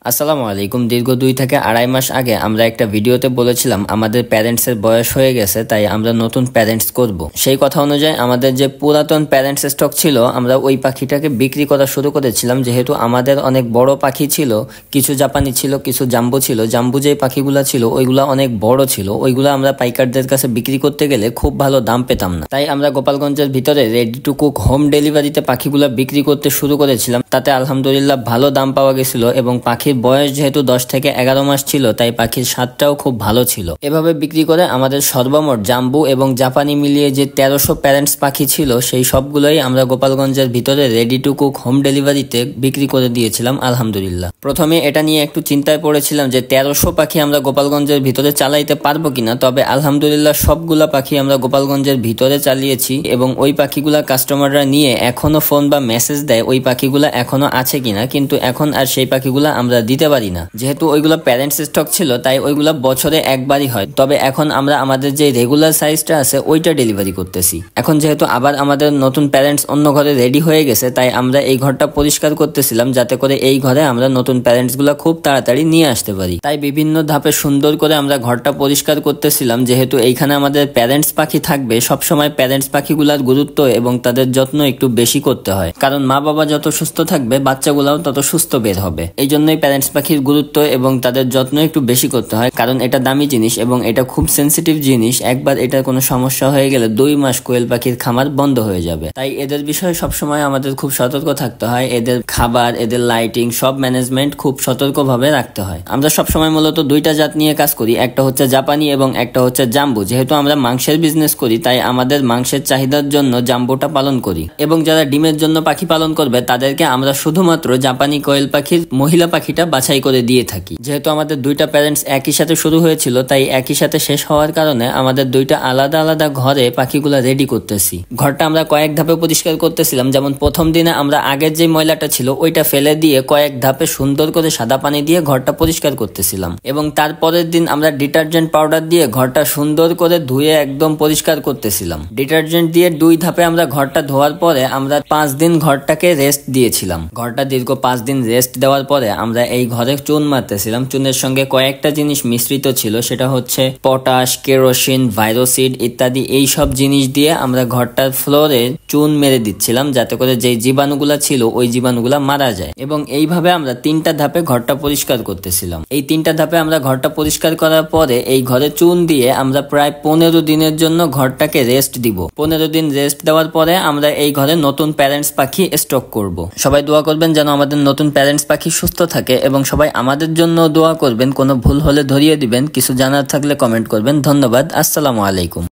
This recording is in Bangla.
আসসালামু আলাইকুম। দীর্ঘ 2 থেকে আড়াই মাস আগে আমরা একটা ভিডিওতে বলেছিলাম আমাদের প্যারেন্টসের বয়স হয়ে গেছে, তাই আমরা নতুন প্যারেন্টস করব। সেই কথা অনুযায়ী আমাদের যে পুরাতন প্যারেন্টস স্টক ছিল আমরা ওই পাখিটাকে বিক্রি করা শুরু করেছিলাম। যেহেতু আমাদের অনেক বড় পাখি ছিল, কিছু জাপানি ছিল, কিছু জাম্বু ছিল। জাম্বু যে পাখিগুলা ছিল ওইগুলা অনেক বড় ছিল, ওইগুলা আমরা পাইকারদের কাছে বিক্রি করতে গেলে খুব ভালো দাম পেতাম না। তাই আমরা গোপালগঞ্জের ভিতরে রেডি টু কুক হোম ডেলিভারিতে পাখিগুলা বিক্রি করতে শুরু করেছিলাম। তাতে আলহামদুলিল্লাহ ভালো দাম পাওয়া গেছিল এবং পাখির বয়স যেহেতু 10 থেকে 11 মাস ছিল তাই পাখির স্বাদটাও খুব ভালো ছিল। এভাবে বিক্রি করে আমাদের সর্বমোট জাম্বু এবং জাপানি মিলিয়ে যে 1300 প্যারেন্টস পাখি ছিল সেই সবগুলোই আমরা গোপালগঞ্জের ভিতরে রেডি টু কুক হোম ডেলিভারিতে বিক্রি করে দিয়েছিলাম আলহামদুলিল্লাহ। প্রথমে এটা নিয়ে একটু চিন্তায় পড়েছিলাম যে 1300 পাখি আমরা গোপালগঞ্জের ভিতরে চালাইতে পারবো কিনা, তবে আলহামদুলিল্লাহ সবগুলা পাখি আমরা গোপালগঞ্জের ভিতরে চালিয়েছি এবং ওই পাখিগুলা কাস্টমাররা নিয়ে এখনো ফোন বা মেসেজ দেয় ওই পাখিগুলা এখনো আছে কিনা, কিন্তু এখন আর সেই পাখিগুলা আমরা দিতে পারি না। যেহেতু ওইগুলা প্যারেন্টস স্টক ছিল তাই ওইগুলা বছরে একবারই হয়, তবে এখন আমরা আমাদের যে রেগুলার সাইজটা আছে ওইটা ডেলিভারি করতেছি। এখন যেহেতু আবার আমাদের নতুন প্যারেন্টস অন্য ঘরে রেডি হয়ে গেছে তাই আমরা এই ঘরটা পরিষ্কার করতেছিলাম যাতে করে এই ঘরে আমরা নতুন প্যারেন্টস গুলা খুব তাড়াতাড়ি নিয়ে আসতে পারি। তাই বিভিন্ন ধাপে সুন্দর করে আমরা ঘরটা পরিষ্কার করতেছিলাম। যেহেতু এইখানে আমাদের প্যারেন্টস পাখি থাকবে, সবসময় প্যারেন্টস পাখিগুলার গুরুত্ব এবং তাদের যত্ন একটু বেশি করতে হয়, কারণ মা বাবা যত সুস্থ থাকবে বাচ্চাগুলাও তত সুস্থ বের হবে। এই জন্যই প্যারেন্টস পাখির গুরুত্ব এবং তাদের যত্ন একটু বেশি করতে হয়, কারণ এটা দামি জিনিস এবং এটা খুব সেন্সিটিভ জিনিস। একবার এটার কোনো সমস্যা হয়ে গেলে 2 মাস কোয়েল পাখির খামার বন্ধ হয়ে যাবে। তাই এদের বিষয়ে সবসময় আমাদের খুব সতর্ক থাকতে হয়। এদের খাবার, এদের লাইটিং সব ম্যানেজমেন্ট খুব সতর্কভাবে রাখতে হয়। আমরা সবসময় মূলত 2টা জাত নিয়ে কাজ করি, একটা হচ্ছে জাপানি এবং একটা হচ্ছে জাম্বু। যেহেতু আমরা মাংসের বিজনেস করি তাই আমাদের মাংসের চাহিদার জন্য জাম্বুটা পালন করি এবং যারা ডিমের জন্য পাখি পালন করবে তাদেরকে আমরা শুধুমাত্র জাপানি কোয়েল পাখির মহিলা পাখিটা বাছাই করে দিয়ে থাকি। যেহেতু আমাদের 2টা প্যারেন্টস একই সাথে শুরু হয়েছিল তাই একই সাথে শেষ হওয়ার কারণে আমাদের 2টা আলাদা আলাদা ঘরে পাখিগুলা রেডি করতেছি। ঘরটা আমরা কয়েক ধাপে পরিষ্কার করতেছিলাম। যেমন প্রথম দিনে আমরা আগের যে ময়লাটা ছিল ওইটা ফেলে দিয়ে কয়েক ধাপে সুন্দর করে সাদা পানি দিয়ে ঘরটা পরিষ্কার করতেছিলাম এবং তারপরের দিন আমরা ডিটারজেন্ট পাউডার দিয়ে ঘরটা সুন্দর করে ধুয়ে একদম পরিষ্কার করতেছিলাম। ডিটারজেন্ট দিয়ে 2 ধাপে আমরা ঘরটা ধোয়ার পরে আমরা 5 দিন ঘরটাকে রেস্ট দিয়েছিলাম। ঘরটা দীর্ঘ 5 দিন রেস্ট দেওয়ার পরে আমরা এই ঘরে চুন মারতেছিলাম। চুনের সঙ্গে কয়েকটা জিনিস মিশ্রিত ছিল, সেটা হচ্ছে পটাশ, কেরোসিন, ভাইরোসিড ইত্যাদি। এই সব জিনিস দিয়ে আমরা ঘরটার ফ্লোরে চুন মেরে দিচ্ছিলাম যাতে করে যে জীবাণুগুলা ছিল ওই জীবাণুগুলা মারা যায়। এবং এইভাবে আমরা 3টা ধাপে ঘরটা পরিষ্কার করতেছিলাম। এই 3টা ধাপে আমরা ঘরটা পরিষ্কার করার পরে এই ঘরে চুন দিয়ে আমরা প্রায় 15 দিনের জন্য ঘরটাকে রেস্ট দিব। 15 দিন রেস্ট দেওয়ার পরে আমরা এই ঘরে নতুন প্যারেন্টস পাখি স্টক করব। সবাই দোয়া করবেন যেন আমাদের নতুন প্যারেন্টস পাখি সুস্থ থাকে এবং সবাই আমাদের জন্য দোয়া করবেন। কোনো ভুল হলে ধরিয়ে দিবেন। কিছু জানার থাকলে কমেন্ট করবেন। ধন্যবাদ। আসসালামু আলাইকুম।